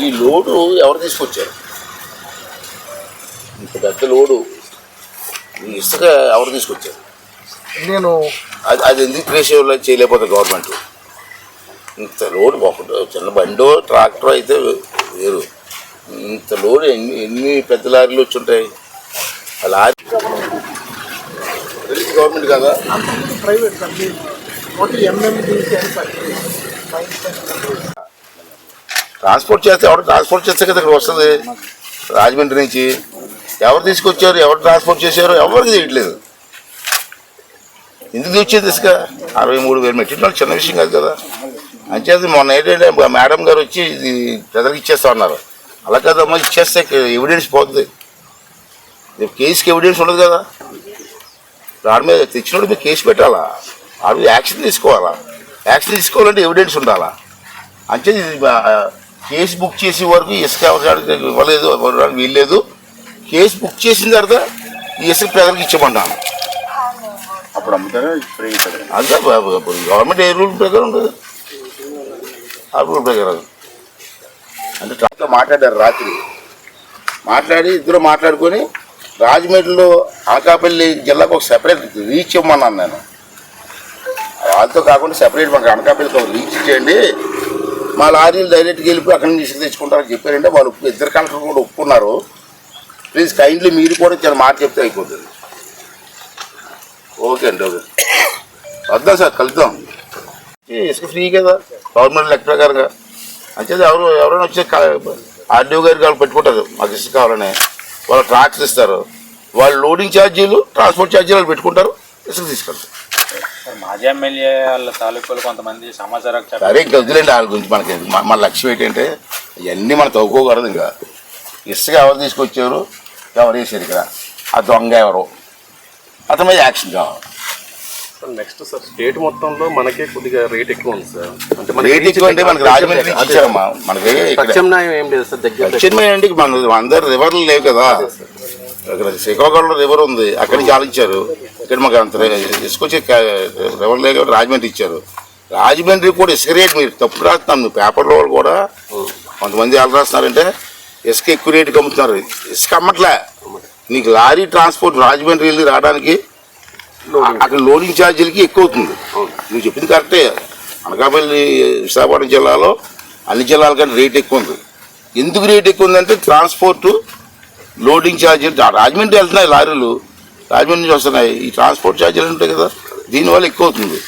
ఈ లోడు ఎవరు తీసుకొచ్చారు? ఇంత పెద్ద లోడు ఈ ఇసుక ఎవరు తీసుకొచ్చారు? నేను అది ఎందుకు ట్రేస్ చేయలేకపోతే గవర్నమెంట్ ఇంత లోడ్ ఒకటి చిన్న బండో ట్రాక్టర్ అయితే వేరు, ఇంత లోడ్ ఎన్ని పెద్ద లారీలు వచ్చి ఉంటాయి? ఆ లారీ గవర్నమెంట్ కదా, ప్రైవేట్ కంపెనీ ట్రాన్స్పోర్ట్ చేస్తే ఎవరు ట్రాన్స్పోర్ట్ చేస్తే కదా ఇక్కడ వస్తుంది. రాజమండ్రి నుంచి ఎవరు తీసుకొచ్చారు, ఎవరు ట్రాన్స్పోర్ట్ చేశారు, ఎవరికి తెలియట్లేదు. ఎందుకు వచ్చేది ఇసుక 63,000 మెట్రిక్ టన్నులు చిన్న విషయం కాదు కదా. అంచేది మొన్న ఏంటంటే మేడం గారు వచ్చి ఇది ప్రజలకు ఇచ్చేస్తా ఉన్నారు. అలా కదమ్మా, ఇచ్చేస్తే ఎవిడెన్స్ పోతుంది, కేసుకి ఎవిడెన్స్ ఉండదు కదా. దాని మీద తెచ్చినప్పుడు మీరు కేసు పెట్టాలా, ఆడు యాక్షన్ తీసుకోవాలా. యాక్షన్ తీసుకోవాలంటే ఎవిడెన్స్ ఉండాలా. అంచేది కేసు బుక్ చేసే వరకు ఇసుక ఎవరికి ఇవ్వలేదు, ఇవ్వడానికి వీల్లేదు. కేసు బుక్ చేసిన తర్వాత ఈ ఇసుక ప్రజలకు ఇచ్చమంటాను. అప్పుడు అమ్ముతారా? అంతే గవర్నమెంట్ ఏ రూల్ ప్రకారం ఉంటుంది, ఆ రూల్ ప్రకారం. అంటే ట్రాక్లో మాట్లాడారు రాత్రి, మాట్లాడి ఇద్దరు మాట్లాడుకొని రాజమండ్రిలో అనకాపల్లి జిల్లాకు ఒక సెపరేట్ రీచ్ ఇవ్వమన్నాను నేను. వాళ్ళతో కాకుండా సెపరేట్ మనకు అనకాపల్లికి ఒక రీచ్ ఇచ్చేయండి, మా లారీలు డైరెక్ట్గా వెళ్ళిపోయి అక్కడి నుంచి ఇసుక తెచ్చుకుంటారని చెప్పారంటే వాళ్ళు ఇద్దరు కలెక్టర్ కూడా ఒప్పుకున్నారు. ప్లీజ్ కైండ్లీ మీరు కూడా చాలా మాట చెప్తే అయిపోతుంది. ఓకే అండి, ఓకే వద్దాం సార్, కలుద్దాం. ఇసుక ఫ్రీ కదా గవర్నమెంట్ లెక్క ప్రకారంగా. అంచేది ఎవరైనా వచ్చే ఆర్డీఓ గారికి వాళ్ళు పెట్టుకుంటారు, మాకు ఇసుక కావాలని. వాళ్ళు ట్రాక్స్ ఇస్తారు, వాళ్ళు లోడింగ్ ఛార్జీలు ట్రాన్స్పోర్ట్ ఛార్జీలు వాళ్ళు పెట్టుకుంటారు, ఇసుక తీసుకెళ్తారు. మాజీ ఎమ్మెల్యే వాళ్ళ తాలూకాలు కొంతమంది సమాచారం సరే ఇంకా వదిలేండి వాళ్ళ గురించి. మనకి మన లక్ష్యం ఏంటంటే ఇవన్నీ మనం తవ్వుకోకూడదు. ఇంకా ఇసుక ఎవరు తీసుకొచ్చారు, ఎవరు వేసారు ఇక్కడ, ఆ దొంగ ఎవరు, అతని మీద యాక్షన్ కావాలి. నెక్స్ట్ సార్, స్టేట్ మొత్తంలో మనకే కొద్దిగా రేట్ ఎక్కువ ఉంది సార్. అంటే రేట్ ఎక్కువ అంటే మనకి రాజమండ్రి ఇచ్చారమ్మా, మనకి ప్రత్యామ్నాయం ఏం లేదు సార్. ప్రత్యామ్నాయం మన అందరు రివర్లు లేవు కదా. ఇక్కడ శ్రీకాకుళంలో రివర్ ఉంది, అక్కడి నుంచి ఆలోచించారు. ఇక్కడ మాకు అంత ఇసుకొచ్చే రివర్ లేక రాజమండ్రి ఇచ్చారు. రాజమండ్రి కూడా ఇసుక రేట్ మీరు తప్పు రాస్తున్నాను, మీ పేపర్లో వాళ్ళు కూడా కొంతమంది ఎలా రాస్తున్నారంటే ఇసుక ఎక్కువ రేటుకి అమ్ముతున్నారు. ఇసుక అమ్మట్లే, నీకు లారీ ట్రాన్స్పోర్ట్ రాజమండ్రి వెళ్ళి రావడానికి అక్కడ లోడింగ్ ఛార్జీలకి ఎక్కువ అవుతుంది. నువ్వు చెప్పింది కరెక్టే, అనకాపల్లి విశాఖపట్నం జిల్లాలో అన్ని జిల్లాల కంటే రేట్ ఎక్కువ ఉంది. ఎందుకు రేట్ ఎక్కువ ఉందంటే ట్రాన్స్పోర్టు లోడింగ్ ఛార్జీలు. రాజమండ్రి వెళ్తున్నాయి లారీలు, రాజమండ్రి నుంచి వస్తున్నాయి, ఈ ట్రాన్స్పోర్ట్ ఛార్జీలు ఉంటాయి కదా, దీనివల్ల ఎక్కువ అవుతుంది.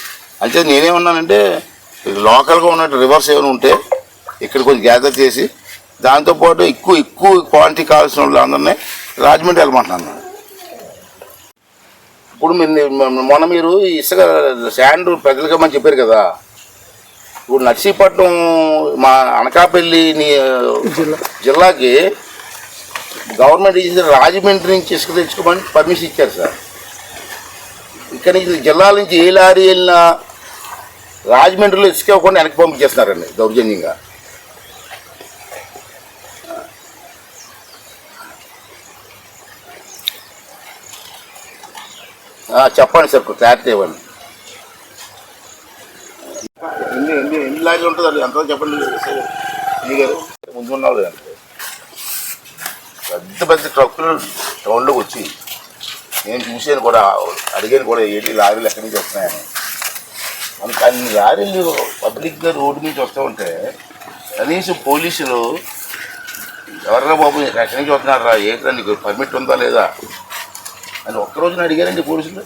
అంటే నేనేమన్నానంటే లోకల్గా ఉన్నట్టు రివర్స్ ఏమైనా ఉంటే ఇక్కడ కొంచెం గ్యాదర్ చేసి దాంతోపాటు ఎక్కువ క్వాంటిటీ కావాల్సిన వాళ్ళు అందరినీ రాజమండ్రి వెళ్ళమంటున్నాను. ఇప్పుడు మొన్న మీరు ఇసుక శాండ్ ప్రజలుగా చెప్పారు కదా. ఇప్పుడు నర్సీపట్నం మా అనకాపల్లి జిల్లాకి గవర్నమెంట్ ఇచ్చిన రాజమండ్రి నుంచి ఇసుక తెచ్చుకోమని పర్మిషన్ ఇచ్చారు సార్. ఇక్కడ నుంచి జిల్లాల నుంచి ఏ లారీ వెళ్ళినా రాజమండ్రిలో ఇసుక ఇవ్వకుండా వెనక్కి పంపించేస్తున్నారండి దౌర్జన్యంగా. చెప్పండి సార్, క్లారిటీ ఇవ్వండి. ఎన్ని లారీలు ఉంటుంది ఎంతో చెప్పండి గారు. ముందు ఉన్నాడు పెద్ద ట్రక్కులు టౌన్లోకి వచ్చి నేను చూసాను కూడా, అడిగాను కూడా ఏంటి లారీలు ఎక్కడి నుంచి వస్తున్నాయని. మనకు అన్ని లారీలు పబ్లిక్గా రోడ్డు నుంచి వస్తూ ఉంటే కనీసం పోలీసులు ఎవర్రా బాబు ఎక్కడి నుంచి వస్తున్నారా, ఏంటంటే నీకు పర్మిట్ ఉందా లేదా అని ఒక్కరోజున అడిగారండి పోలీసులు.